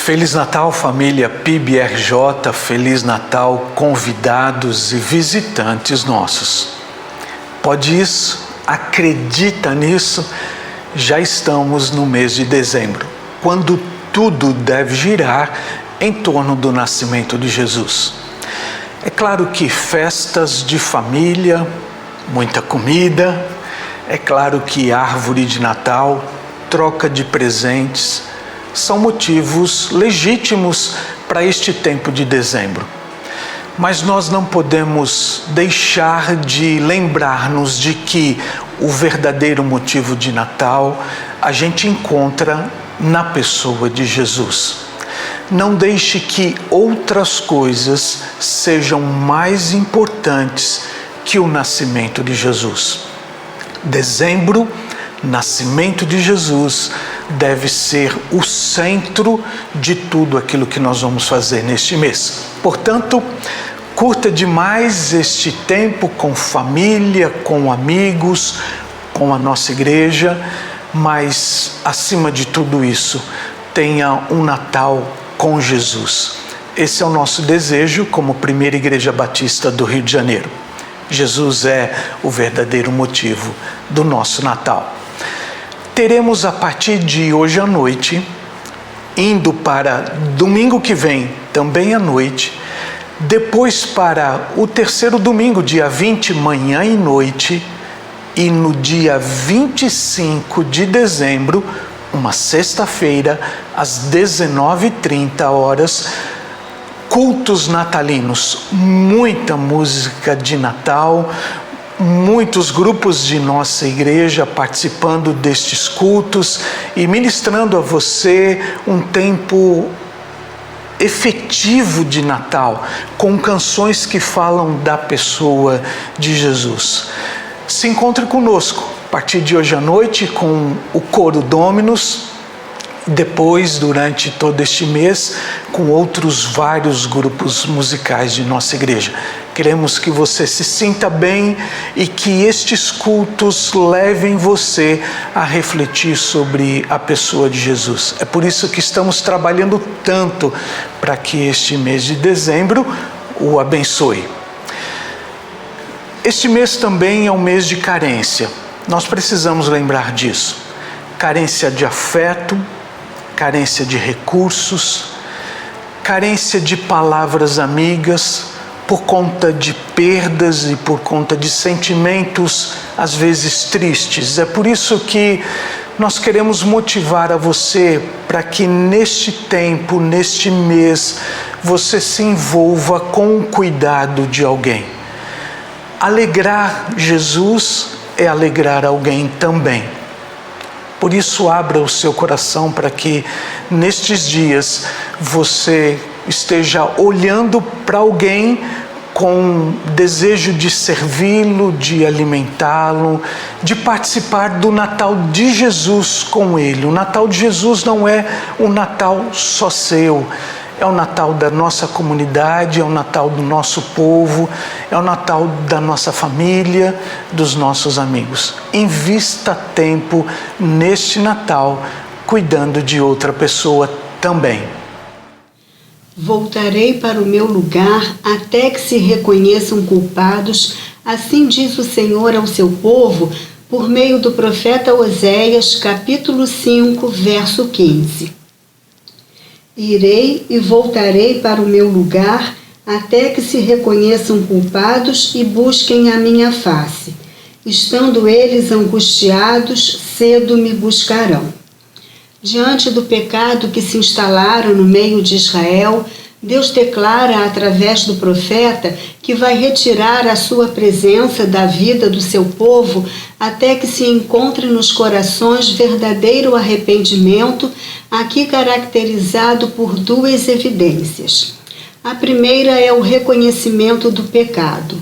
Feliz Natal, família PIB-RJ, Feliz Natal, convidados e visitantes nossos. Pode isso? Acredita nisso? Já estamos no mês de dezembro, quando tudo deve girar em torno do nascimento de Jesus. É claro que festas de família, muita comida, é claro que árvore de Natal, troca de presentes, são motivos legítimos para este tempo de dezembro. Mas nós não podemos deixar de lembrar-nos de que o verdadeiro motivo de Natal a gente encontra na pessoa de Jesus. Não deixe que outras coisas sejam mais importantes que o nascimento de Jesus. Dezembro, nascimento de Jesus, deve ser o centro de tudo aquilo que nós vamos fazer neste mês. Portanto, curta demais este tempo com família, com amigos, com a nossa igreja, mas, acima de tudo isso, tenha um Natal com Jesus. Esse é o nosso desejo como primeira igreja batista do Rio de Janeiro. Jesus é o verdadeiro motivo do nosso Natal. Teremos a partir de hoje à noite, indo para domingo que vem, também à noite, depois para o terceiro domingo, dia 20, manhã e noite, e no dia 25 de dezembro, uma sexta-feira, às 19h30, cultos natalinos, muita música de Natal, muitos grupos de nossa igreja participando destes cultos e ministrando a você um tempo efetivo de Natal, com canções que falam da pessoa de Jesus. Se encontre conosco a partir de hoje à noite com o Coro Dominus, depois, durante todo este mês, com outros vários grupos musicais de nossa igreja. Queremos que você se sinta bem e que estes cultos levem você a refletir sobre a pessoa de Jesus. É por isso que estamos trabalhando tanto para que este mês de dezembro o abençoe. Este mês também é um mês de carência. Nós precisamos lembrar disso. Carência de afeto, carência de recursos, carência de palavras amigas, por conta de perdas e por conta de sentimentos, às vezes tristes. É por isso que nós queremos motivar a você para que neste tempo, neste mês, você se envolva com o cuidado de alguém. Alegrar Jesus é alegrar alguém também. Por isso, abra o seu coração para que nestes dias você esteja olhando para alguém com desejo de servi-lo, de alimentá-lo, de participar do Natal de Jesus com ele. O Natal de Jesus não é um Natal só seu, é o Natal da nossa comunidade, é o Natal do nosso povo, é o Natal da nossa família, dos nossos amigos. Invista tempo neste Natal, cuidando de outra pessoa também. Voltarei para o meu lugar até que se reconheçam culpados, assim diz o Senhor ao seu povo, por meio do profeta Oséias, capítulo 5, verso 15. Irei e voltarei para o meu lugar até que se reconheçam culpados e busquem a minha face. Estando eles angustiados, cedo me buscarão. Diante do pecado que se instalaram no meio de Israel, Deus declara através do profeta que vai retirar a sua presença da vida do seu povo até que se encontre nos corações verdadeiro arrependimento, aqui caracterizado por duas evidências. A primeira é o reconhecimento do pecado.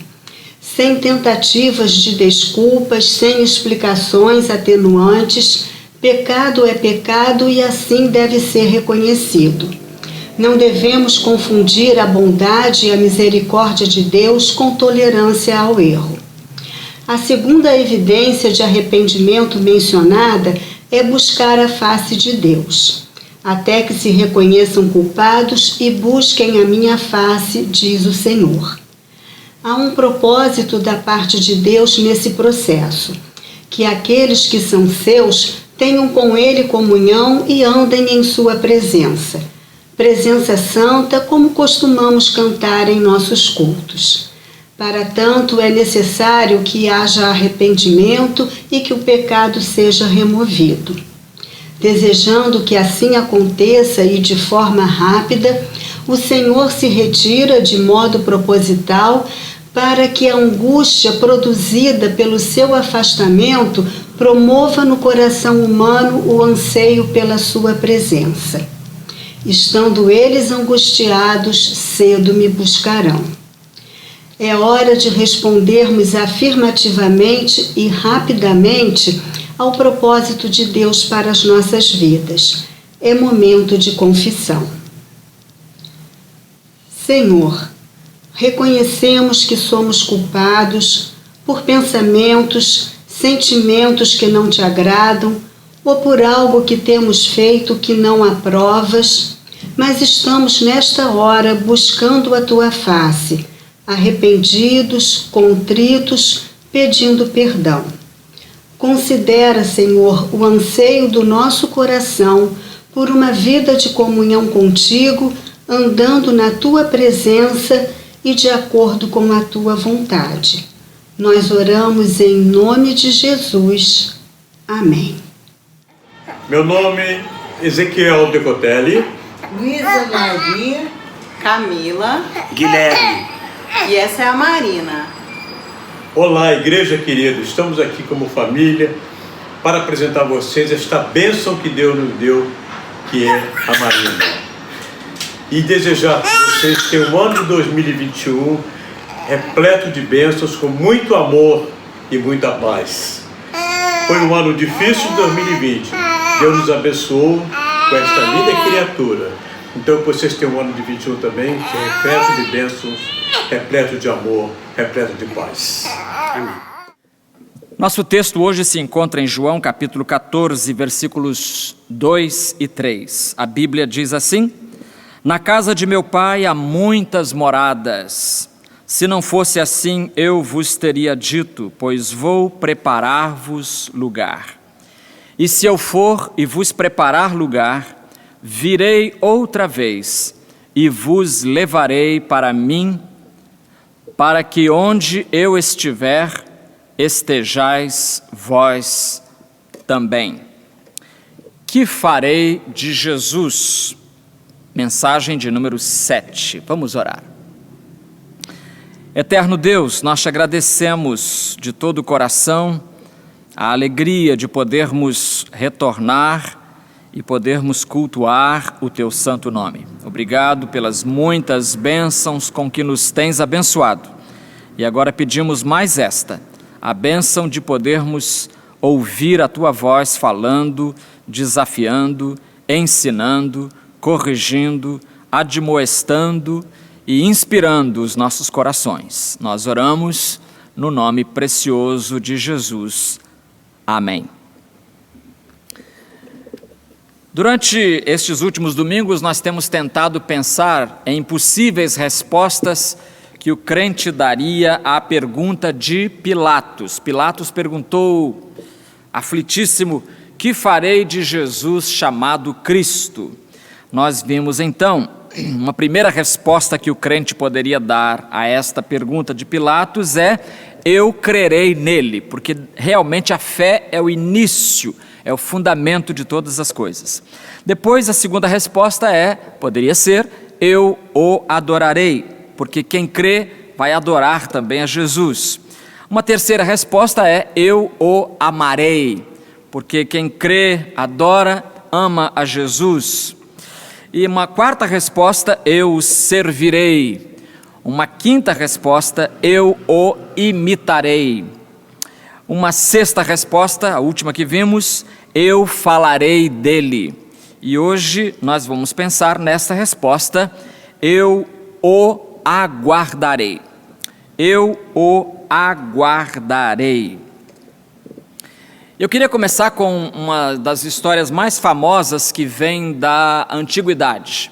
Sem tentativas de desculpas, sem explicações atenuantes, pecado é pecado e assim deve ser reconhecido. Não devemos confundir a bondade e a misericórdia de Deus com tolerância ao erro. A segunda evidência de arrependimento mencionada é buscar a face de Deus. até que se reconheçam culpados e busquem a minha face, diz o Senhor. Há um propósito da parte de Deus nesse processo, que aqueles que são seus tenham com Ele comunhão e andem em sua presença. Presença santa, como costumamos cantar em nossos cultos. Para tanto, é necessário que haja arrependimento e que o pecado seja removido. Desejando que assim aconteça e de forma rápida, o Senhor se retira de modo proposital para que a angústia produzida pelo seu afastamento promova no coração humano o anseio pela sua presença. Estando eles angustiados, cedo me buscarão. É hora de respondermos afirmativamente e rapidamente ao propósito de Deus para as nossas vidas. É momento de confissão. Senhor, reconhecemos que somos culpados por pensamentos, sentimentos que não te agradam ou por algo que temos feito que não aprovas, mas estamos nesta hora buscando a tua face, arrependidos, contritos, pedindo perdão. Considera, Senhor, o anseio do nosso coração por uma vida de comunhão contigo, andando na tua presença e de acordo com a tua vontade. Nós oramos em nome de Jesus. Amém. Meu nome é Ezequiel Decotelli. Luísa Maria, Camila, Guilherme. e essa é a Marina. Olá, igreja querida, estamos aqui como família para apresentar a vocês esta bênção que Deus nos deu, que é a Marina. E desejar que vocês tenham um ano de 2021 repleto de bênçãos, com muito amor e muita paz. Foi um ano difícil de 2020. Deus nos abençoou com esta linda criatura. Então que vocês tenham um ano de 21 também, que é repleto de bênçãos, repleto de amor, repleto de paz. Amém. Nosso texto hoje se encontra em João capítulo 14, versículos 2 e 3. A Bíblia diz assim: Na casa de meu pai há muitas moradas. Se não fosse assim, eu vos teria dito, pois vou preparar-vos lugar. E se eu for e vos preparar lugar, virei outra vez e vos levarei para mim, para que onde eu estiver, estejais vós também. Que farei de Jesus? Mensagem de número 7. Vamos orar. Eterno Deus, nós te agradecemos de todo o coração a alegria de podermos retornar e podermos cultuar o teu santo nome. Obrigado pelas muitas bênçãos com que nos tens abençoado. E agora pedimos mais esta, a bênção de podermos ouvir a tua voz falando, desafiando, ensinando, corrigindo, admoestando e inspirando os nossos corações. Nós oramos no nome precioso de Jesus. Amém. Durante estes últimos domingos, nós temos tentado pensar em possíveis respostas que o crente daria à pergunta de Pilatos. Pilatos perguntou, aflitíssimo, que farei de Jesus chamado Cristo? Nós vimos então uma primeira resposta que o crente poderia dar a esta pergunta de Pilatos é: eu crerei nele, porque realmente a fé é o início, é o fundamento de todas as coisas. Depois a segunda resposta poderia ser: eu o adorarei, porque quem crê vai adorar também a Jesus. Uma terceira resposta é: eu o amarei, porque quem crê, adora, ama a Jesus. E uma quarta resposta: eu o servirei. Uma quinta resposta: eu o imitarei. Uma sexta resposta, a última que vimos: eu falarei dele. E hoje nós vamos pensar nessa resposta: eu o aguardarei. Eu o aguardarei. Eu queria começar com uma das histórias mais famosas que vem da antiguidade.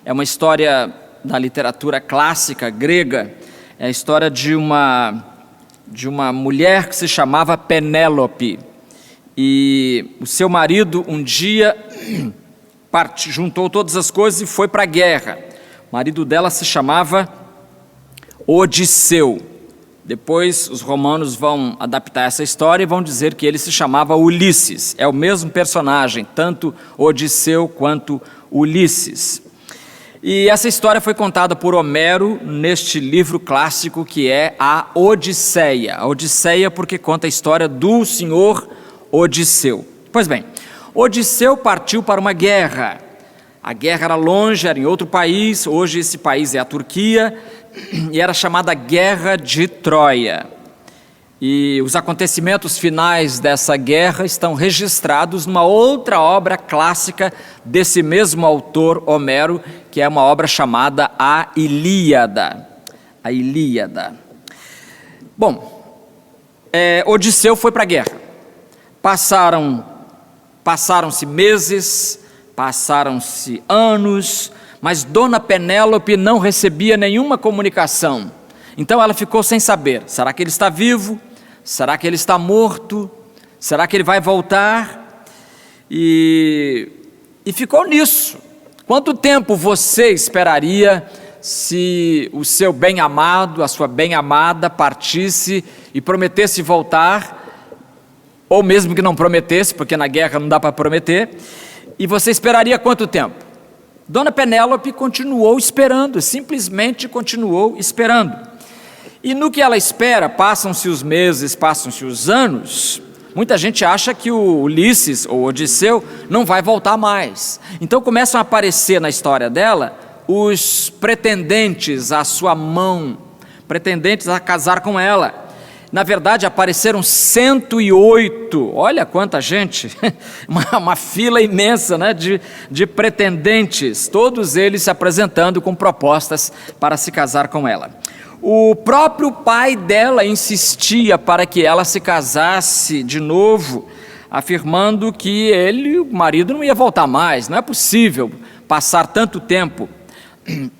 É uma história da literatura clássica grega, é a história de uma mulher que se chamava Penélope. E o seu marido um dia juntou todas as coisas e foi para a guerra. O marido dela se chamava Odisseu. Depois os romanos vão adaptar essa história e vão dizer que ele se chamava Ulisses. É o mesmo personagem, tanto Odisseu quanto Ulisses. E essa história foi contada por Homero neste livro clássico que é a Odisseia. A Odisseia porque conta a história do senhor Odisseu. Pois bem, Odisseu partiu para uma guerra. A guerra era longe, era em outro país, hoje esse país é a Turquia, e era chamada Guerra de Troia. E os acontecimentos finais dessa guerra estão registrados numa outra obra clássica desse mesmo autor, Homero, que é uma obra chamada A Ilíada. A Ilíada. Bom, Odisseu foi para a guerra. Passaram-se meses, passaram-se anos, mas Dona Penélope não recebia nenhuma comunicação. Então ela ficou sem saber, será que ele está vivo? Será que ele está morto? Será que ele vai voltar? E ficou nisso. Quanto tempo você esperaria se o seu bem-amado, a sua bem-amada partisse e prometesse voltar, ou mesmo que não prometesse, porque na guerra não dá para prometer, e você esperaria quanto tempo? Dona Penélope continuou esperando, simplesmente continuou esperando. E no que ela espera, passam-se os meses, passam-se os anos, muita gente acha que o Ulisses, ou Odisseu, não vai voltar mais. Então começam a aparecer na história dela os pretendentes à sua mão, pretendentes a casar com ela. Na verdade, apareceram 108, olha quanta gente, uma fila imensa, né, de pretendentes, todos eles se apresentando com propostas para se casar com ela. O próprio pai dela insistia para que ela se casasse de novo, afirmando que o marido não ia voltar mais, não é possível passar tanto tempo,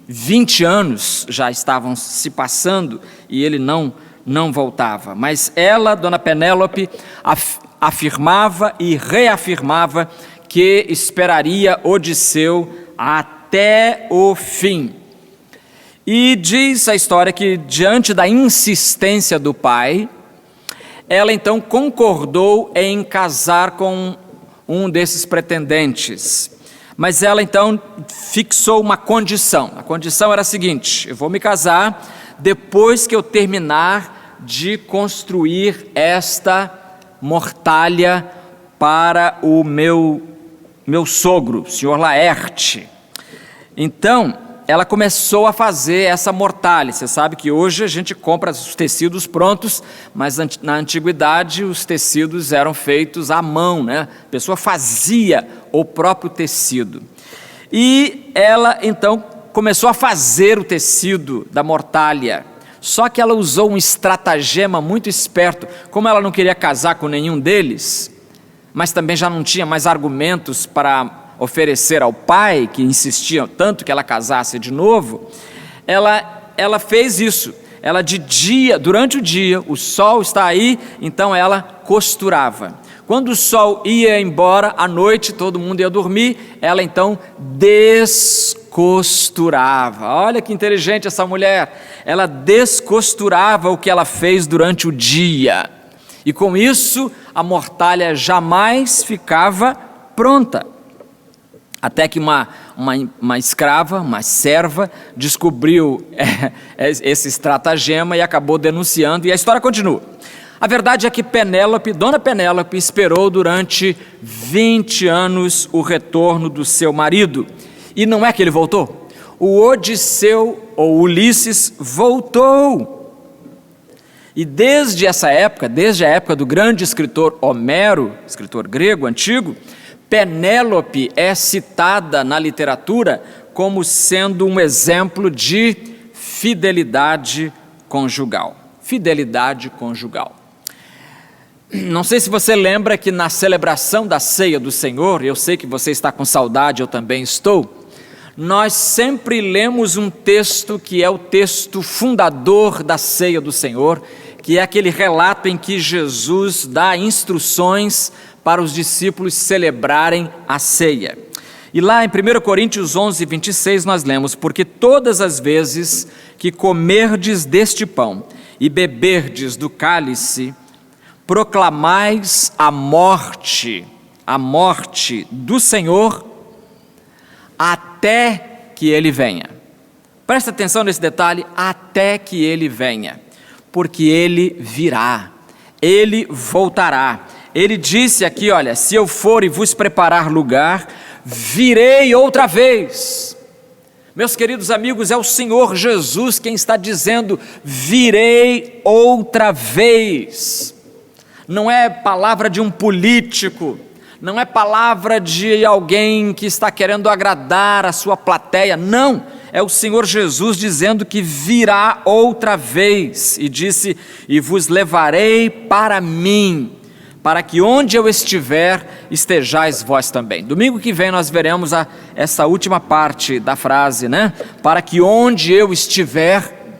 20 anos já estavam se passando e ele não voltava. Mas ela, Dona Penélope, afirmava e reafirmava que esperaria Odisseu até o fim. E diz a história que, diante da insistência do pai, ela então concordou em casar com um desses pretendentes. Mas ela então fixou uma condição. A condição era a seguinte: eu vou me casar depois que eu terminar de construir esta mortalha para o meu sogro, o senhor Laerte. Então, ela começou a fazer essa mortalha. Você sabe que hoje a gente compra os tecidos prontos, mas na antiguidade os tecidos eram feitos à mão, né? A pessoa fazia o próprio tecido. E ela então começou a fazer o tecido da mortalha. Só que ela usou um estratagema muito esperto. Como ela não queria casar com nenhum deles, mas também já não tinha mais argumentos para oferecer ao pai, que insistia tanto que ela casasse de novo, ela fez isso. Ela durante o dia, o sol está aí, então ela costurava. Quando o sol ia embora, à noite todo mundo ia dormir, ela então descosturava. Olha que inteligente essa mulher. Ela descosturava o que ela fez durante o dia. E com isso, a mortalha jamais ficava pronta. Até que uma escrava, uma serva, descobriu esse estratagema e acabou denunciando, e a história continua. A verdade é que Dona Penélope, esperou durante 20 anos o retorno do seu marido. E não é que ele voltou? O Odisseu, ou Ulisses, voltou. E desde essa época, desde a época do grande escritor Homero, escritor grego antigo, Penélope é citada na literatura como sendo um exemplo de fidelidade conjugal. Fidelidade conjugal. Não sei se você lembra que na celebração da ceia do Senhor, eu sei que você está com saudade, eu também estou, nós sempre lemos um texto que é o texto fundador da ceia do Senhor, que é aquele relato em que Jesus dá instruções para os discípulos celebrarem a ceia. E lá em 1 Coríntios 11, 26 nós lemos: porque todas as vezes que comerdes deste pão e beberdes do cálice, proclamais a morte do Senhor até que Ele venha. Presta atenção nesse detalhe, até que Ele venha, porque Ele virá, Ele voltará. Ele disse aqui, olha, se eu for e vos preparar lugar, virei outra vez. Meus queridos amigos, é o Senhor Jesus quem está dizendo, virei outra vez. Não é palavra de um político, não é palavra de alguém que está querendo agradar a sua plateia, não, é o Senhor Jesus dizendo que virá outra vez, e disse, e vos levarei para mim, para que onde eu estiver, estejais vós também. Domingo que vem nós veremos essa última parte da frase, né? Para que onde eu estiver,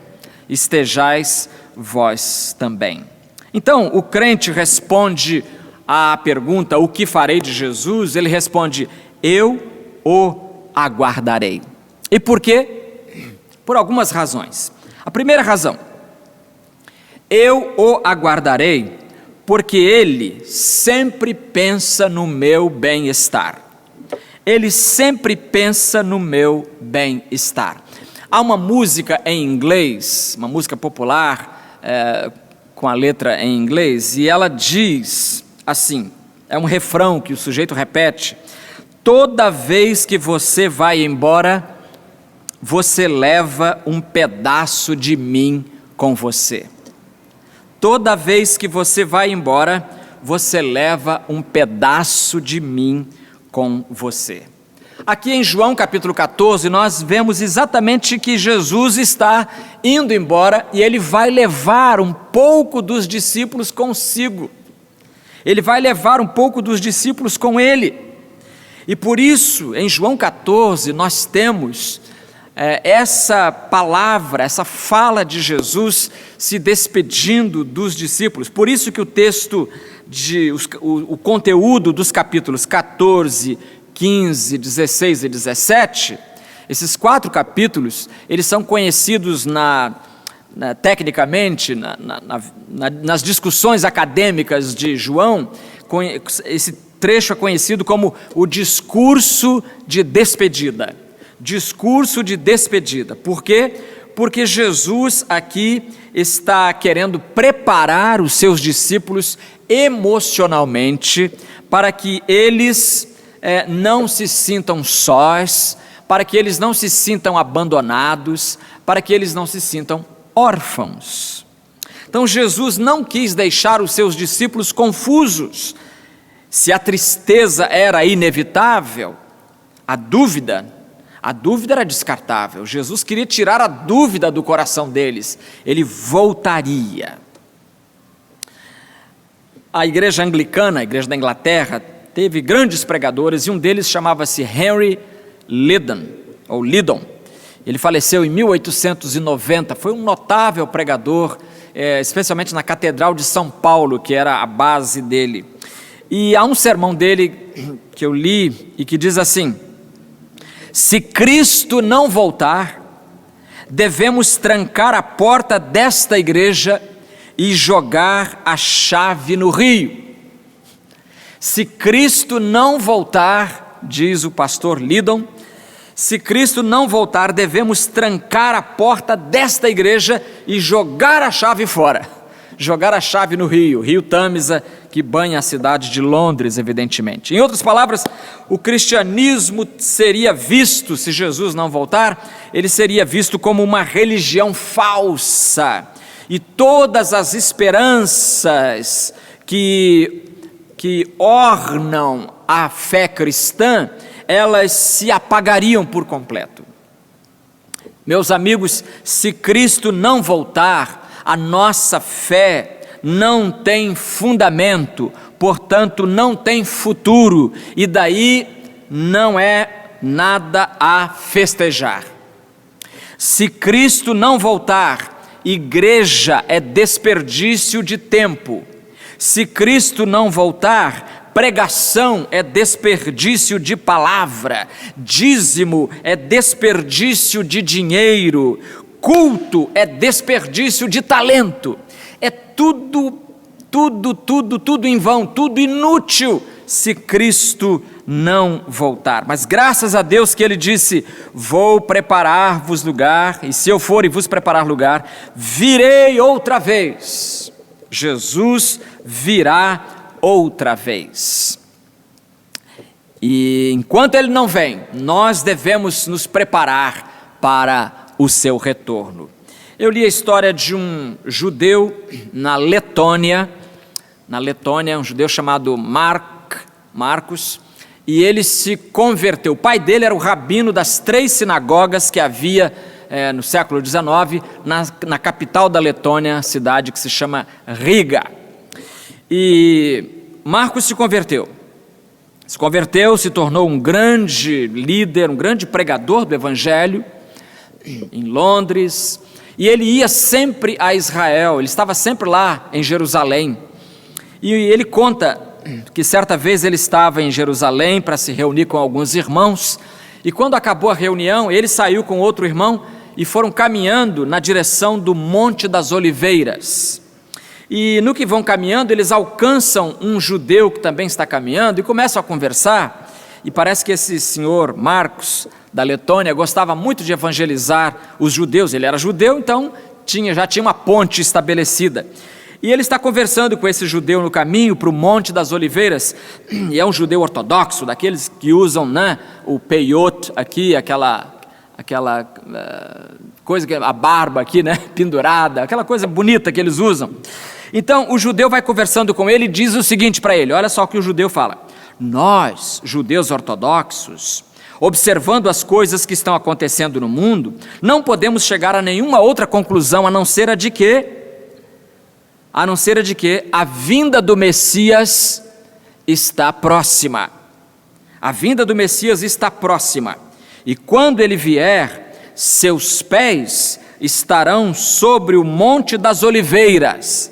estejais vós também. Então, o crente responde à pergunta, o que farei de Jesus? Ele responde, eu o aguardarei. E por quê? Por algumas razões. A primeira razão, eu o aguardarei, porque Ele sempre pensa no meu bem-estar. Ele sempre pensa no meu bem-estar. Há uma música em inglês, uma música popular, com a letra em inglês, e ela diz assim, é um refrão que o sujeito repete, toda vez que você vai embora, você leva um pedaço de mim com você. Toda vez que você vai embora, você leva um pedaço de mim com você. Aqui em João capítulo 14, nós vemos exatamente que Jesus está indo embora e Ele vai levar um pouco dos discípulos consigo. Ele vai levar um pouco dos discípulos com Ele. E por isso, em João 14, nós temos essa palavra, essa fala de Jesus se despedindo dos discípulos. Por isso que o texto, o conteúdo dos capítulos 14, 15, 16 e 17, esses 4 capítulos, eles são conhecidos tecnicamente, nas discussões acadêmicas de João, esse trecho é conhecido como o discurso de despedida. Discurso de despedida. Por quê? Porque Jesus aqui está querendo preparar os seus discípulos emocionalmente para que eles não se sintam sós, para que eles não se sintam abandonados, para que eles não se sintam órfãos. Então Jesus não quis deixar os seus discípulos confusos. Se a tristeza era inevitável, a dúvida era descartável. Jesus queria tirar a dúvida do coração deles. Ele voltaria. A igreja anglicana, a igreja da Inglaterra, teve grandes pregadores e um deles chamava-se Henry Liddon. Ele faleceu em 1890, foi um notável pregador, especialmente na Catedral de São Paulo, que era a base dele. E há um sermão dele que eu li e que diz assim: se Cristo não voltar, devemos trancar a porta desta igreja e jogar a chave no rio. Se Cristo não voltar, diz o pastor Liddon, se Cristo não voltar, devemos trancar a porta desta igreja e jogar a chave fora. Jogar a chave no rio Tâmisa, que banha a cidade de Londres, evidentemente. Em outras palavras, o cristianismo seria visto, se Jesus não voltar, ele seria visto como uma religião falsa. E todas as esperanças que ornam a fé cristã, elas se apagariam por completo. Meus amigos, se Cristo não voltar, a nossa fé não tem fundamento, portanto não tem futuro, e daí não é nada a festejar. Se Cristo não voltar, igreja é desperdício de tempo. Se Cristo não voltar, pregação é desperdício de palavra, dízimo é desperdício de dinheiro, culto é desperdício de talento. É tudo em vão, tudo inútil se Cristo não voltar. Mas graças a Deus que Ele disse: vou preparar-vos lugar, e se eu for e vos preparar lugar, virei outra vez. Jesus virá outra vez. E enquanto Ele não vem, nós devemos nos preparar para o seu retorno. Eu li a história de um judeu na Letônia, um judeu chamado Marcos, e ele se converteu. O pai dele era o rabino das 3 sinagogas que havia no século XIX, na capital da Letônia, cidade que se chama Riga. E Marcos se converteu, se tornou um grande líder, um grande pregador do evangelho em Londres, e ele ia sempre a Israel, ele estava sempre lá em Jerusalém. E ele conta que certa vez ele estava em Jerusalém para se reunir com alguns irmãos, e quando acabou a reunião, ele saiu com outro irmão e foram caminhando na direção do Monte das Oliveiras. E no que vão caminhando, eles alcançam um judeu que também está caminhando e começam a conversar. E parece que esse senhor Marcos, da Letônia, gostava muito de evangelizar os judeus. Ele era judeu, então já tinha uma ponte estabelecida. E ele está conversando com esse judeu no caminho para o Monte das Oliveiras, e é um judeu ortodoxo, daqueles que usam, né, o peiot aqui, aquela coisa, a barba aqui, né, pendurada, aquela coisa bonita que eles usam. Então o judeu vai conversando com ele e diz o seguinte para ele, olha só o que o judeu fala: nós, judeus ortodoxos, observando as coisas que estão acontecendo no mundo, não podemos chegar a nenhuma outra conclusão a não ser a de que a vinda do Messias está próxima. A vinda do Messias está próxima. E quando ele vier, seus pés estarão sobre o Monte das Oliveiras.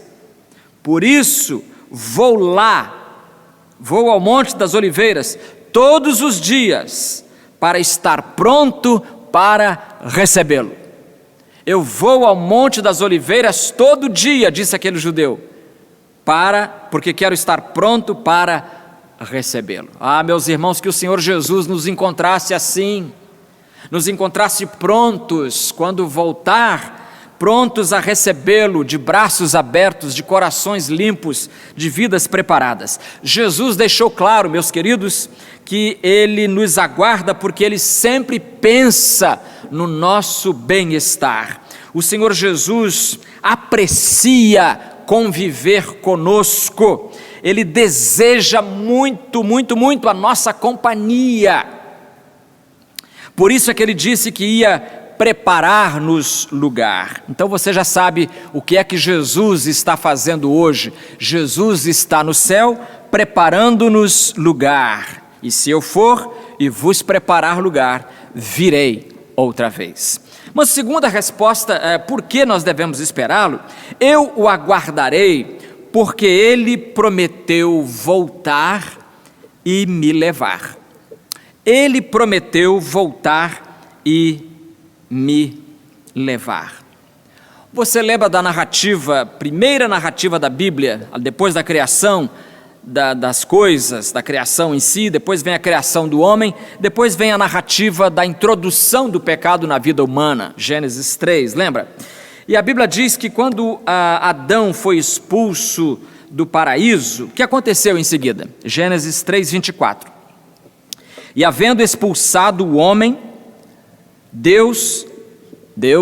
Por isso, vou ao Monte das Oliveiras todos os dias para estar pronto para recebê-lo. Eu vou ao Monte das Oliveiras todo dia, disse aquele judeu, porque quero estar pronto para recebê-lo. Ah, meus irmãos, que o Senhor Jesus nos encontrasse assim, nos encontrasse prontos quando voltar, prontos a recebê-lo, de braços abertos, de corações limpos, de vidas preparadas. Jesus deixou claro, meus queridos, que Ele nos aguarda porque Ele sempre pensa no nosso bem-estar. O Senhor Jesus aprecia conviver conosco, Ele deseja muito, muito, muito a nossa companhia. Por isso é que Ele disse que ia preparar-nos lugar. Então você já sabe o que é que Jesus está fazendo hoje. Jesus está no céu preparando-nos lugar. E se eu for e vos preparar lugar, virei outra vez. Uma segunda resposta é: por que nós devemos esperá-lo? Eu o aguardarei, porque ele prometeu voltar e me levar. Ele prometeu voltar e me levar. Você lembra da narrativa, primeira narrativa da Bíblia, depois da criação das coisas, da criação em si, depois vem a criação do homem, depois vem a narrativa da introdução do pecado na vida humana, Gênesis 3, lembra? E a Bíblia diz que quando Adão foi expulso do paraíso, o que aconteceu em seguida? Gênesis 3, 24. E havendo expulsado o homem, Deus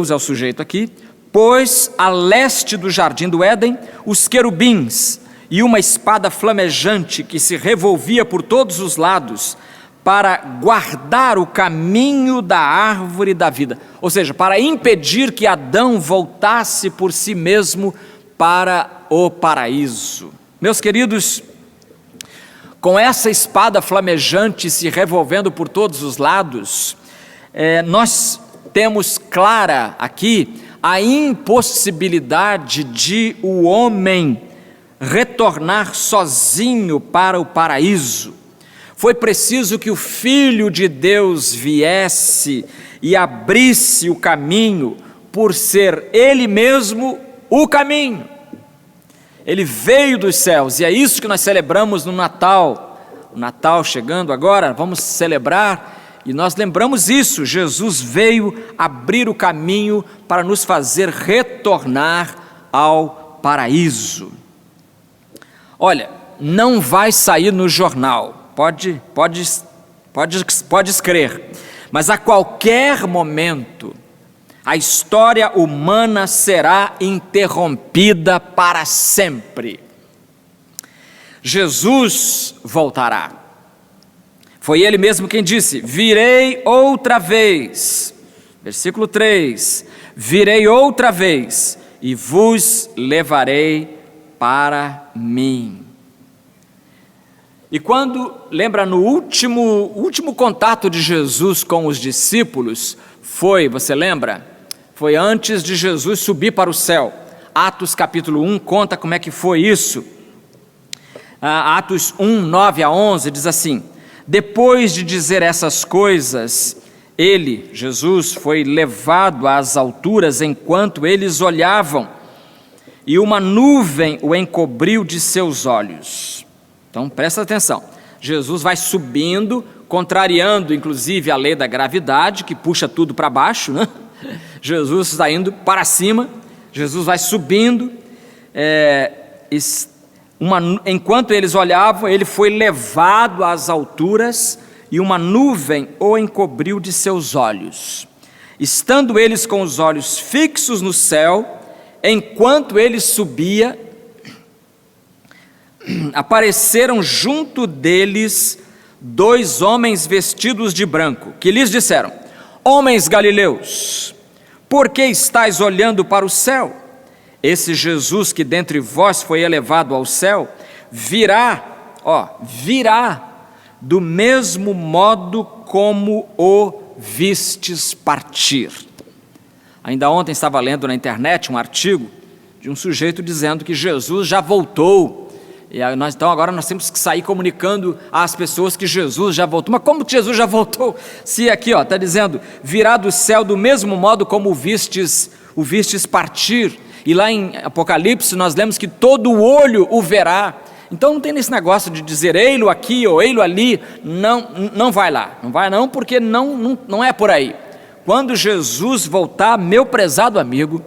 é o sujeito aqui, pôs a leste do jardim do Éden os querubins e uma espada flamejante que se revolvia por todos os lados para guardar o caminho da árvore da vida. Ou seja, para impedir que Adão voltasse por si mesmo para o paraíso. Meus queridos, com essa espada flamejante se revolvendo por todos os lados, nós temos clara aqui a impossibilidade de o homem retornar sozinho para o paraíso. Foi preciso que o Filho de Deus viesse e abrisse o caminho, por ser Ele mesmo o caminho. Ele veio dos céus, e é isso que nós celebramos no Natal. O Natal chegando agora, vamos celebrar, e nós lembramos isso: Jesus veio abrir o caminho para nos fazer retornar ao paraíso. Olha, não vai sair no jornal, pode crer, mas a qualquer momento a história humana será interrompida para sempre. Jesus voltará. Foi Ele mesmo quem disse: virei outra vez. Versículo 3: virei outra vez e vos levarei para mim. E quando, lembra, no último contato de Jesus com os discípulos, você lembra? Foi antes de Jesus subir para o céu. Atos capítulo 1 conta como é que foi isso. Atos 1, 9 a 11 diz assim: depois de dizer essas coisas, ele, Jesus, foi levado às alturas enquanto eles olhavam, e uma nuvem o encobriu de seus olhos. Então presta atenção, Jesus vai subindo, contrariando inclusive a lei da gravidade, que puxa tudo para baixo, né? Jesus está indo para cima, Jesus vai subindo, enquanto eles olhavam, ele foi levado às alturas e uma nuvem o encobriu de seus olhos. Estando eles com os olhos fixos no céu, enquanto ele subia, apareceram junto deles 2 homens vestidos de branco, que lhes disseram: homens galileus, por que estáis olhando para o céu? Esse Jesus que dentre vós foi elevado ao céu, virá do mesmo modo como o vistes partir. Ainda ontem estava lendo na internet um artigo de um sujeito dizendo que Jesus já voltou. Então agora nós temos que sair comunicando às pessoas que Jesus já voltou. Mas como que Jesus já voltou? Se aqui está dizendo, virá do céu do mesmo modo como o vistes partir. E lá em Apocalipse nós lemos que todo olho o verá. Então não tem nesse negócio de dizer ei-lo aqui ou ei-lo ali. Não vai lá, não vai não, porque não é por aí. Quando Jesus voltar, meu prezado amigo,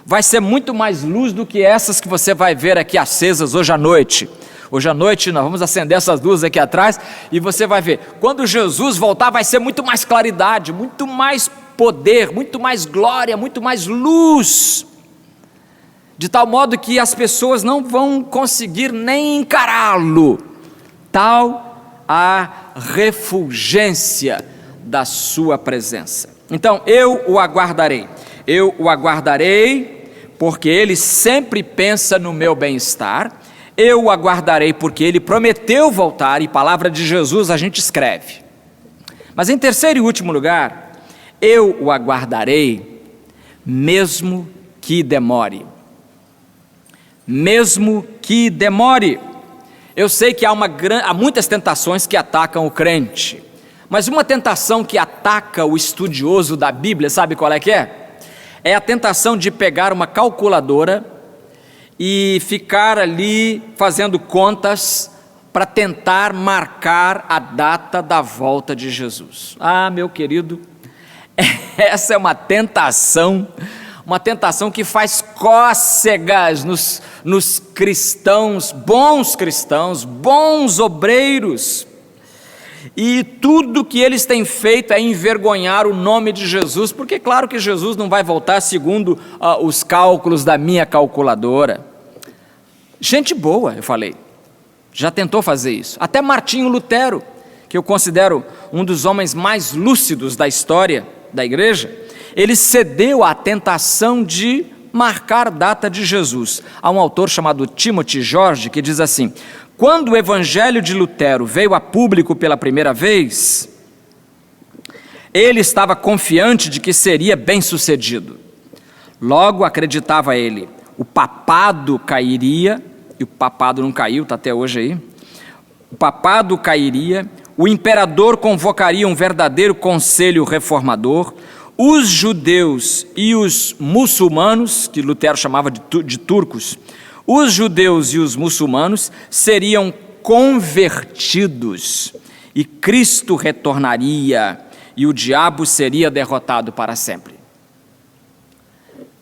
vai ser muito mais luz do que essas que você vai ver aqui acesas hoje à noite. Hoje à noite nós vamos acender essas luzes aqui atrás e você vai ver. Quando Jesus voltar, vai ser muito mais claridade, muito mais poder, muito mais glória, muito mais luz. De tal modo que as pessoas não vão conseguir nem encará-lo. Tal a refulgência da sua presença. Então eu o aguardarei, porque Ele sempre pensa no meu bem-estar. Eu o aguardarei porque Ele prometeu voltar, e palavra de Jesus a gente escreve. Mas em terceiro e último lugar, eu o aguardarei, mesmo que demore. Mesmo que demore. Eu sei que há muitas tentações que atacam o crente, mas uma tentação que ataca o estudioso da Bíblia, sabe qual é que é? É a tentação de pegar uma calculadora e ficar ali fazendo contas para tentar marcar a data da volta de Jesus. Ah, meu querido, essa é uma tentação que faz cócegas nos cristãos, bons obreiros. E tudo que eles têm feito é envergonhar o nome de Jesus, porque claro que Jesus não vai voltar segundo os cálculos da minha calculadora. Gente boa, eu falei, já tentou fazer isso. Até Martinho Lutero, que eu considero um dos homens mais lúcidos da história da igreja, ele cedeu à tentação de marcar data de Jesus. Há um autor chamado Timothy George que diz assim: quando o evangelho de Lutero veio a público pela primeira vez, ele estava confiante de que seria bem-sucedido. Logo acreditava ele, o papado cairia, e o papado não caiu, está até hoje aí. O papado cairia, o imperador convocaria um verdadeiro conselho reformador, os judeus e os muçulmanos, que Lutero chamava de turcos, os judeus e os muçulmanos seriam convertidos e Cristo retornaria e o diabo seria derrotado para sempre.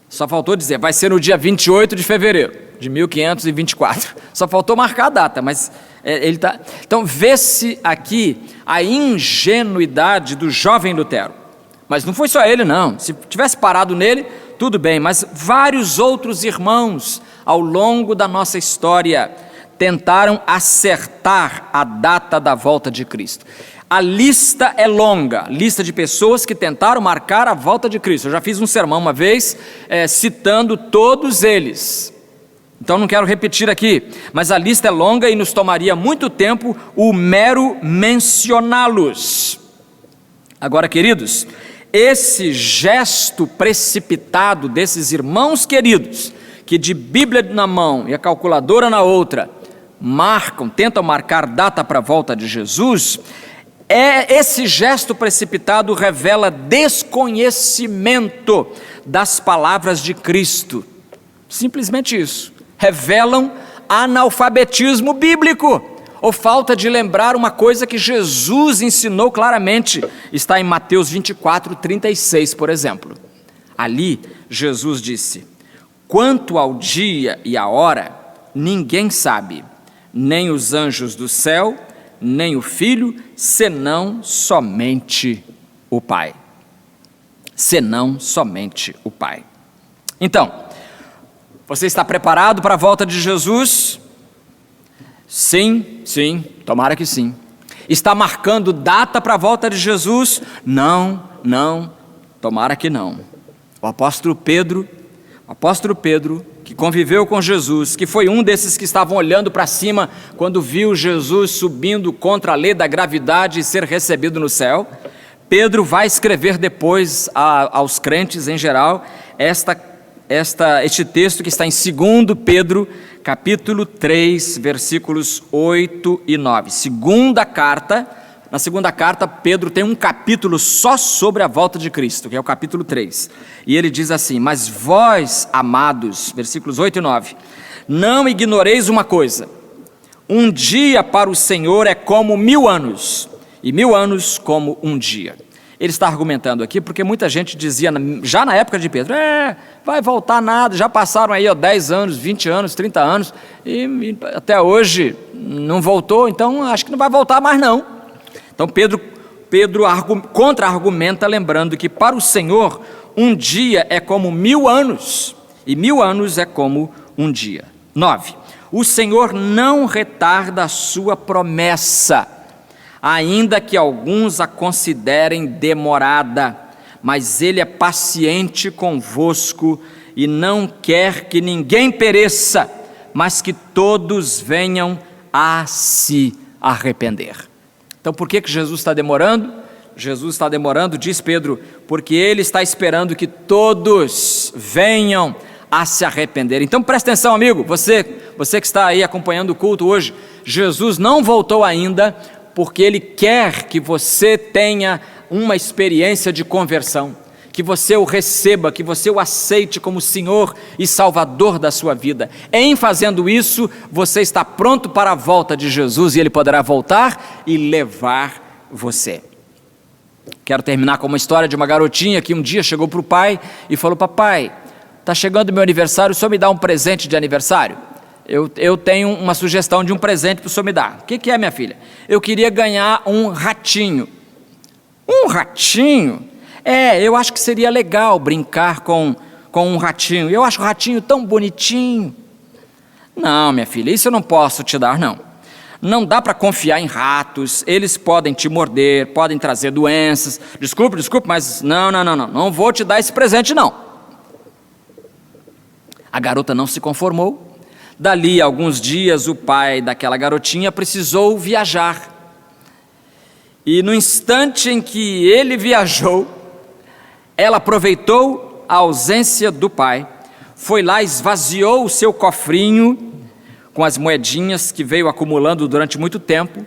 Só faltou dizer, vai ser no dia 28 de fevereiro de 1524. Só faltou marcar a data, mas ele está... Então vê-se aqui a ingenuidade do jovem Lutero. Mas não foi só ele não, se tivesse parado nele, tudo bem, mas vários outros irmãos ao longo da nossa história tentaram acertar a data da volta de Cristo. A lista é longa, lista de pessoas que tentaram marcar a volta de Cristo. Eu já fiz um sermão uma vez citando todos eles, então não quero repetir aqui, mas a lista é longa e nos tomaria muito tempo o mero mencioná-los. Agora, queridos, esse gesto precipitado desses irmãos queridos, que de Bíblia na mão e a calculadora na outra, tentam marcar data para a volta de Jesus, esse gesto precipitado revela desconhecimento das palavras de Cristo. Simplesmente isso. Revelam analfabetismo bíblico, ou falta de lembrar uma coisa que Jesus ensinou claramente. Está em Mateus 24, 36, por exemplo. Ali, Jesus disse: quanto ao dia e à hora, ninguém sabe, nem os anjos do céu, nem o Filho, senão somente o Pai. Senão somente o Pai. Então, você está preparado para a volta de Jesus? Sim, tomara que sim. Está marcando data para a volta de Jesus? Não, tomara que não. O apóstolo Pedro, que conviveu com Jesus, que foi um desses que estavam olhando para cima quando viu Jesus subindo contra a lei da gravidade e ser recebido no céu, Pedro vai escrever depois aos crentes em geral este texto que está em 2 Pedro, capítulo 3, versículos 8 e 9. Na segunda carta, Pedro tem um capítulo só sobre a volta de Cristo, que é o capítulo 3. E ele diz assim: mas vós, amados, versículos 8 e 9, não ignoreis uma coisa, um dia para o Senhor é como 1000 anos, e 1000 anos como um dia. Ele está argumentando aqui porque muita gente dizia, já na época de Pedro, vai voltar nada, já passaram aí 10 anos, 20 anos, 30 anos, e até hoje não voltou, então acho que não vai voltar mais não. Então Pedro contra-argumenta, lembrando que para o Senhor um dia é como 1000 anos, e 1000 anos é como um dia. 9. O Senhor não retarda a sua promessa, ainda que alguns a considerem demorada, mas Ele é paciente convosco e não quer que ninguém pereça, mas que todos venham a se arrepender. Então por que Jesus está demorando? Jesus está demorando, diz Pedro, porque Ele está esperando que todos venham a se arrepender. Então presta atenção, amigo, você que está aí acompanhando o culto hoje, Jesus não voltou ainda, porque Ele quer que você tenha uma experiência de conversão, que você o receba, que você o aceite como Senhor e Salvador da sua vida. Em fazendo isso, você está pronto para a volta de Jesus e Ele poderá voltar e levar você. Quero terminar com uma história de uma garotinha que um dia chegou para o pai e falou: papai, está chegando o meu aniversário, o senhor me dá um presente de aniversário? Eu tenho uma sugestão de um presente para o senhor me dar. O que é, minha filha? Eu queria ganhar um ratinho. Um ratinho? Eu acho que seria legal brincar com um ratinho. Eu acho o ratinho tão bonitinho. Não, minha filha, isso eu não posso te dar, não. Não dá para confiar em ratos, eles podem te morder, podem trazer doenças. Desculpe, mas não vou te dar esse presente, não. A garota não se conformou. Dali a alguns dias, o pai daquela garotinha precisou viajar. E no instante em que ele viajou, ela aproveitou a ausência do pai, foi lá, esvaziou o seu cofrinho com as moedinhas que veio acumulando durante muito tempo,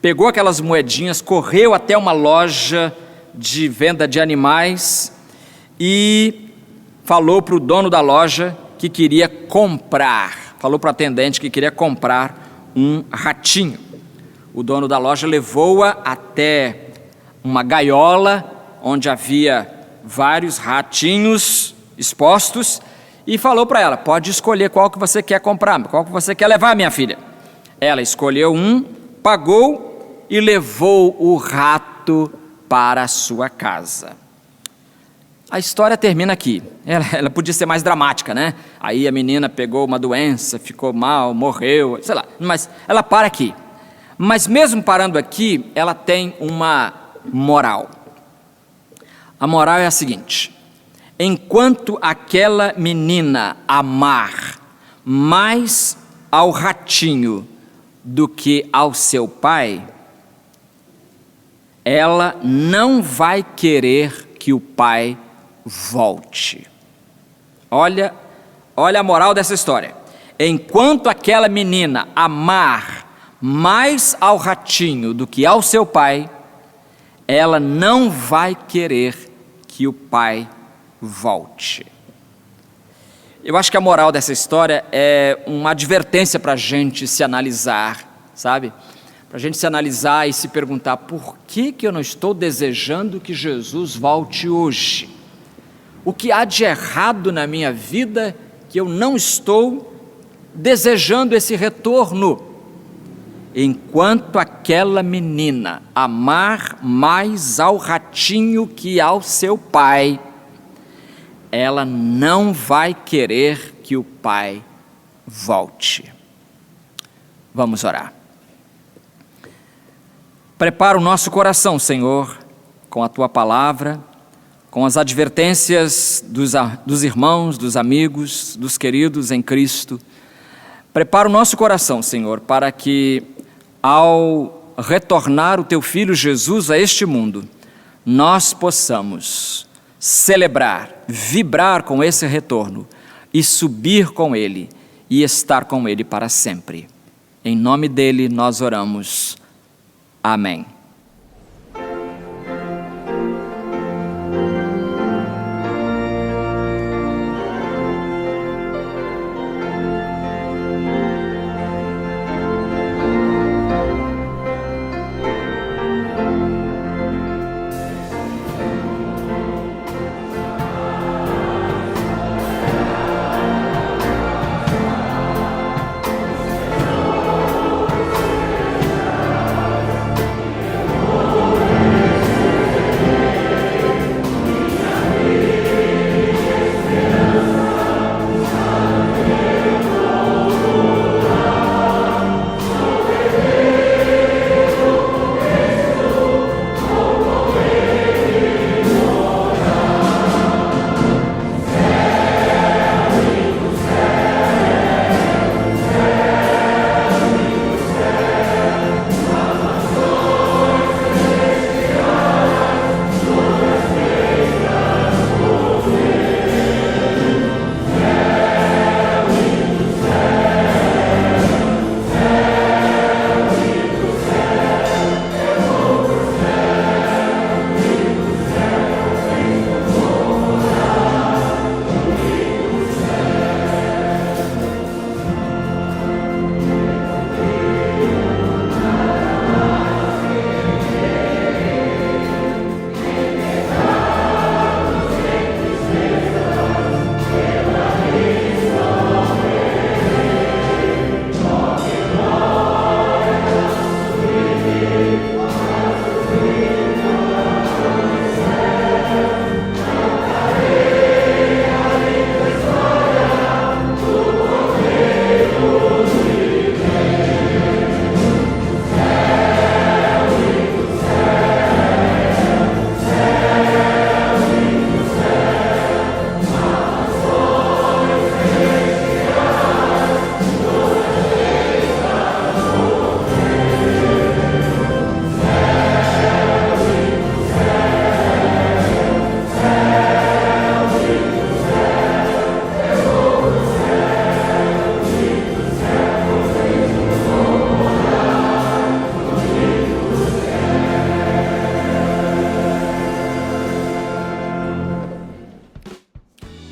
pegou aquelas moedinhas, correu até uma loja de venda de animais e falou para o dono da loja que queria comprar, falou para o atendente que queria comprar um ratinho. O dono da loja levou-a até uma gaiola onde havia vários ratinhos expostos e falou para ela: pode escolher qual que você quer comprar, qual que você quer levar, minha filha. Ela escolheu um, pagou e levou o rato para a sua casa. A história termina aqui. Ela podia ser mais dramática, né? Aí a menina pegou uma doença, ficou mal, morreu, sei lá, mas ela para aqui. Mas mesmo parando aqui, ela tem uma moral. A moral é a seguinte: enquanto aquela menina amar mais ao ratinho do que ao seu pai, ela não vai querer que o pai volte. Olha a moral dessa história. Enquanto aquela menina amar mais ao ratinho do que ao seu pai, ela não vai querer que o pai volte. Eu acho que a moral dessa história é uma advertência para a gente se analisar, sabe? Para a gente se analisar e se perguntar: por que eu não estou desejando que Jesus volte hoje? O que há de errado na minha vida que eu não estou desejando esse retorno? Enquanto aquela menina amar mais ao ratinho que ao seu pai, ela não vai querer que o pai volte. Vamos orar. Prepara o nosso coração, Senhor, com a Tua palavra, com as advertências dos irmãos, dos amigos, dos queridos em Cristo. Prepara o nosso coração, Senhor, para que, ao retornar o Teu Filho Jesus a este mundo, nós possamos celebrar, vibrar com esse retorno e subir com Ele e estar com Ele para sempre. Em nome dEle nós oramos. Amém.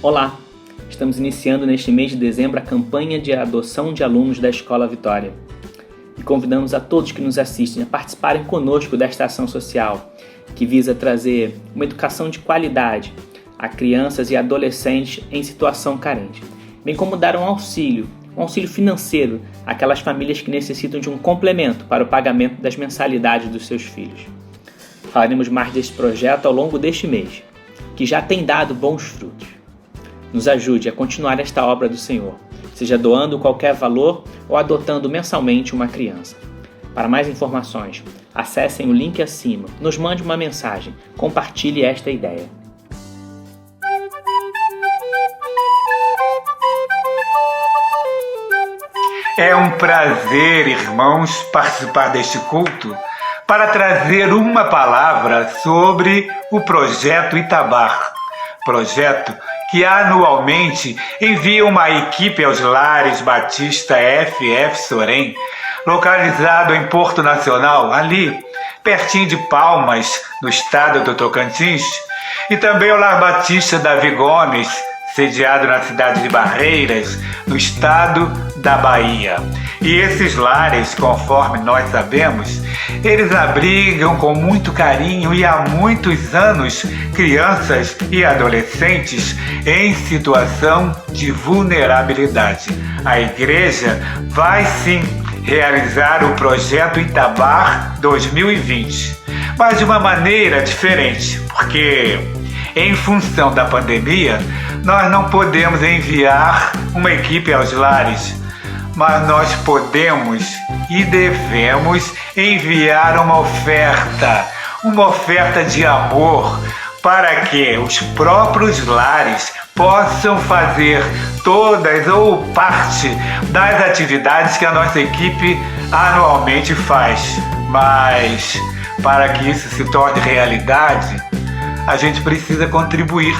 Olá! Estamos iniciando neste mês de dezembro a campanha de adoção de alunos da Escola Vitória. E convidamos a todos que nos assistem a participarem conosco desta ação social, que visa trazer uma educação de qualidade a crianças e adolescentes em situação carente, bem como dar um auxílio financeiro àquelas famílias que necessitam de um complemento para o pagamento das mensalidades dos seus filhos. Falaremos mais deste projeto ao longo deste mês, que já tem dado bons frutos. Nos ajude a continuar esta obra do Senhor, seja doando qualquer valor ou adotando mensalmente uma criança. Para mais informações, acessem o link acima, nos mande uma mensagem, compartilhe esta ideia. É um prazer, irmãos, participar deste culto para trazer uma palavra sobre o Projeto Itabar. Projeto que anualmente envia uma equipe aos lares Batista FF Sorém, localizado em Porto Nacional, ali, pertinho de Palmas, no estado do Tocantins, e também ao Lar Batista Davi Gomes, sediado na cidade de Barreiras, no estado da Bahia. E esses lares, conforme nós sabemos, eles abrigam com muito carinho e há muitos anos crianças e adolescentes em situação de vulnerabilidade. A igreja vai sim realizar o Projeto Itabar 2020, mas de uma maneira diferente, porque em função da pandemia, nós não podemos enviar uma equipe aos lares, mas nós podemos e devemos enviar uma oferta de amor, para que os próprios lares possam fazer todas ou parte das atividades que a nossa equipe anualmente faz. Mas para que isso se torne realidade, a gente precisa contribuir.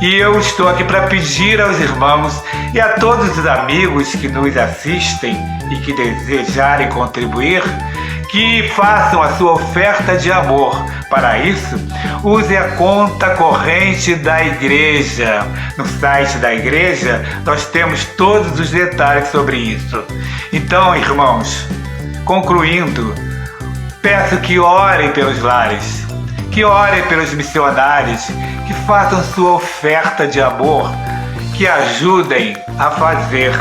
E eu estou aqui para pedir aos irmãos e a todos os amigos que nos assistem e que desejarem contribuir, que façam a sua oferta de amor. Para isso, use a conta corrente da igreja. No site da igreja, nós temos todos os detalhes sobre isso. Então, irmãos, concluindo, peço que orem pelos lares, que orem pelos missionários, que façam sua oferta de amor, que ajudem a fazer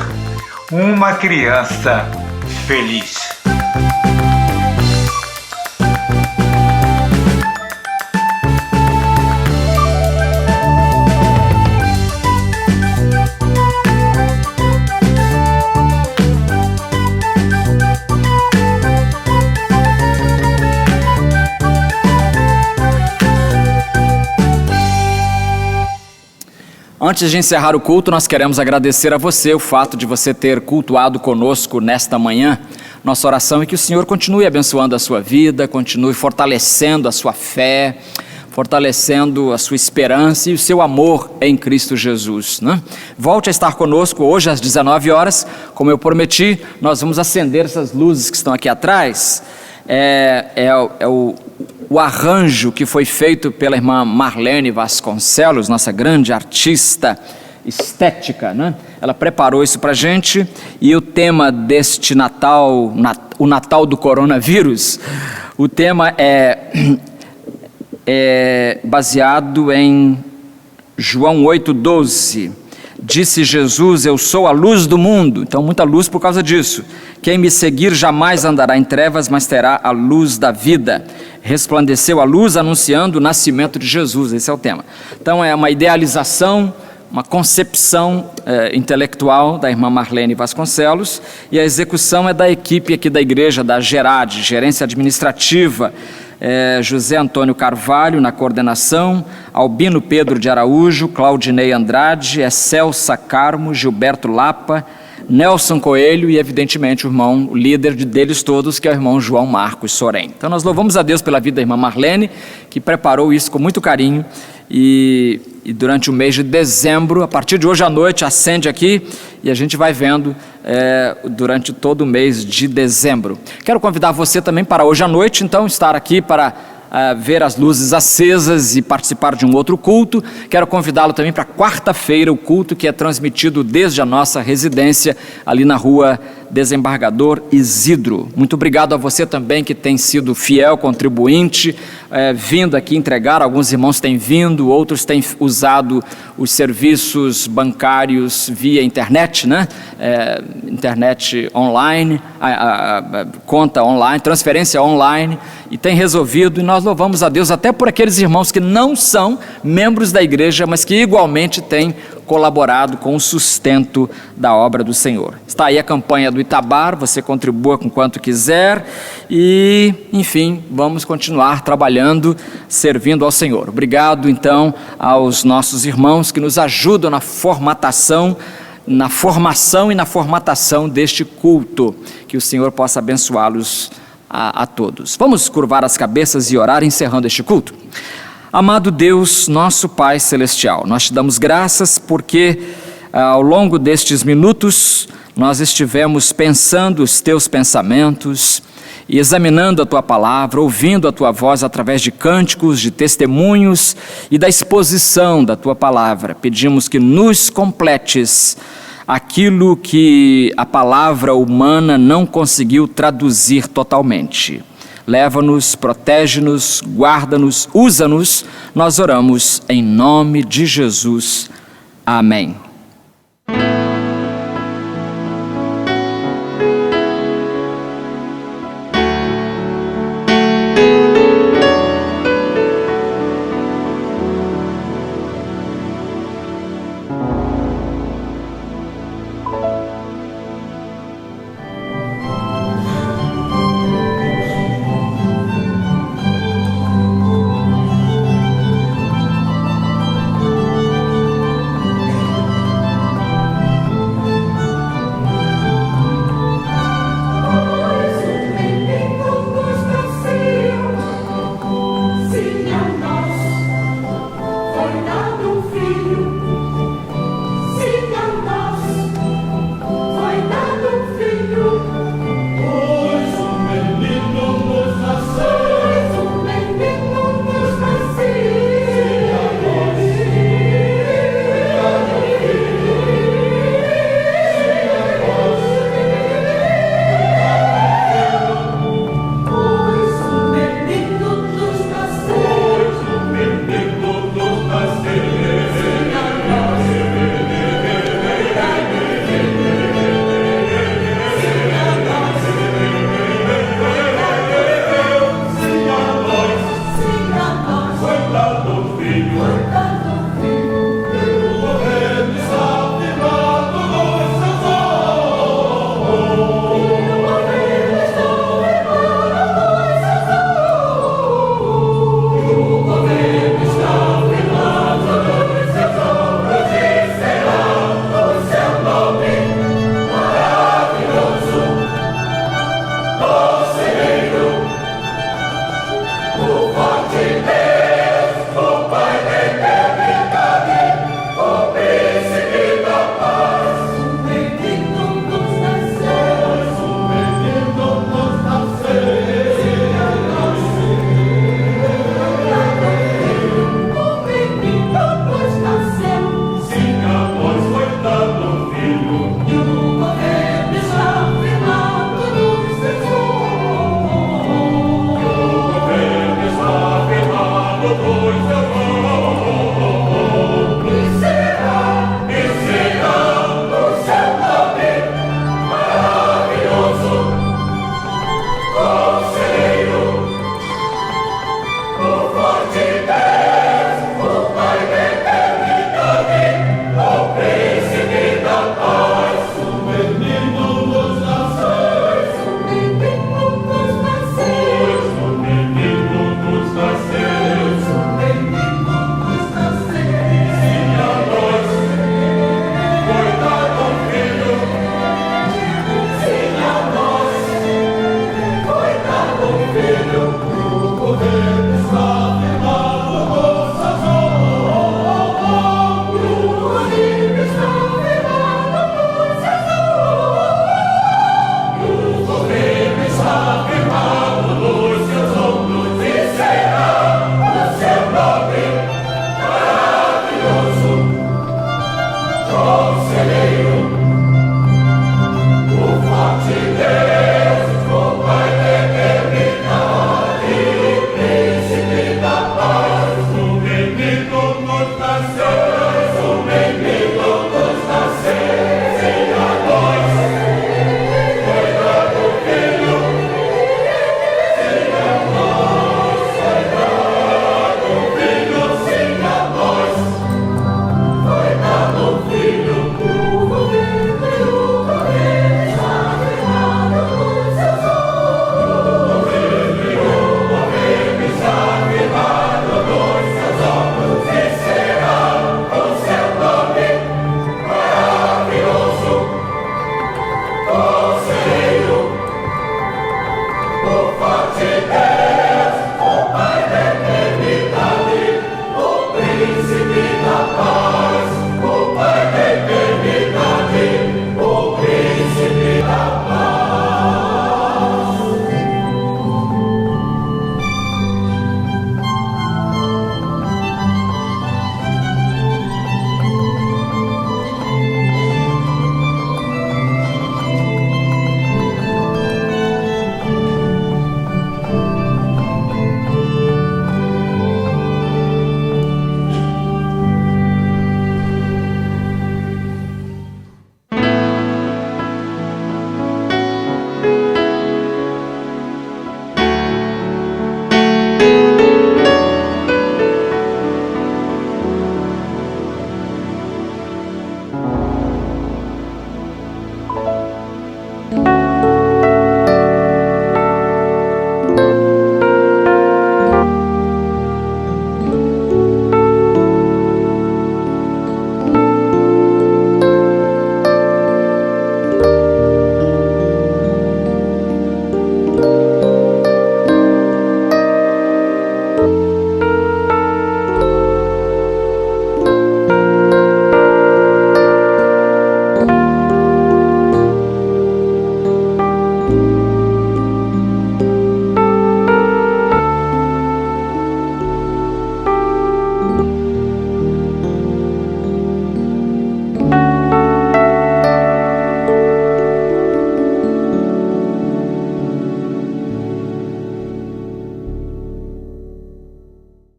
uma criança feliz. Antes de encerrar o culto, nós queremos agradecer a você o fato de você ter cultuado conosco nesta manhã. Nossa oração é que o Senhor continue abençoando a sua vida, continue fortalecendo a sua fé, fortalecendo a sua esperança e o seu amor em Cristo Jesus, né? Volte a estar conosco hoje às 19 horas. Como eu prometi, nós vamos acender essas luzes que estão aqui atrás. O arranjo que foi feito pela irmã Marlene Vasconcelos, nossa grande artista estética, né? Ela preparou isso para a gente, e o tema deste Natal, o Natal do coronavírus, o tema é baseado em João 8,12. Disse Jesus: eu sou a luz do mundo. Então, muita luz por causa disso. Quem me seguir jamais andará em trevas, mas terá a luz da vida. Resplandeceu a luz anunciando o nascimento de Jesus. Esse é o tema. Então, é uma idealização, uma concepção intelectual da irmã Marlene Vasconcelos, e a execução é da equipe aqui da igreja, da Gerade, gerência administrativa, José Antônio Carvalho na coordenação, Albino Pedro de Araújo, Claudinei Andrade, Excelsa Carmo, Gilberto Lapa, Nelson Coelho e, evidentemente, o líder deles todos, que é o irmão João Marcos Sorém. Então, nós louvamos a Deus pela vida da irmã Marlene, que preparou isso com muito carinho, e durante o mês de dezembro, a partir de hoje à noite, acende aqui e a gente vai vendo durante todo o mês de dezembro. Quero convidar você também para hoje à noite, então, estar aqui para ver as luzes acesas e participar de um outro culto. Quero convidá-lo também para quarta-feira, o culto que é transmitido desde a nossa residência, ali na rua Desembargador Isidro. Muito obrigado a você também que tem sido fiel contribuinte, vindo aqui entregar. Alguns irmãos têm vindo, outros têm usado os serviços bancários via internet, né? Internet online, conta online, transferência online, e tem resolvido, e nós louvamos a Deus até por aqueles irmãos que não são membros da igreja, mas que igualmente têm colaborado com o sustento da obra do Senhor. Está aí a campanha do Itabar, você contribua com quanto quiser e, enfim, vamos continuar trabalhando, servindo ao Senhor. Obrigado, então, aos nossos irmãos que nos ajudam na formação e na formatação deste culto. Que o Senhor possa abençoá-los a todos. Vamos curvar as cabeças e orar, encerrando este culto. Amado Deus, nosso Pai Celestial, nós te damos graças porque ao longo destes minutos nós estivemos pensando os teus pensamentos e examinando a tua palavra, ouvindo a tua voz através de cânticos, de testemunhos e da exposição da tua palavra. Pedimos que nos completes aquilo que a palavra humana não conseguiu traduzir totalmente. Leva-nos, protege-nos, guarda-nos, usa-nos. Nós oramos em nome de Jesus. Amém.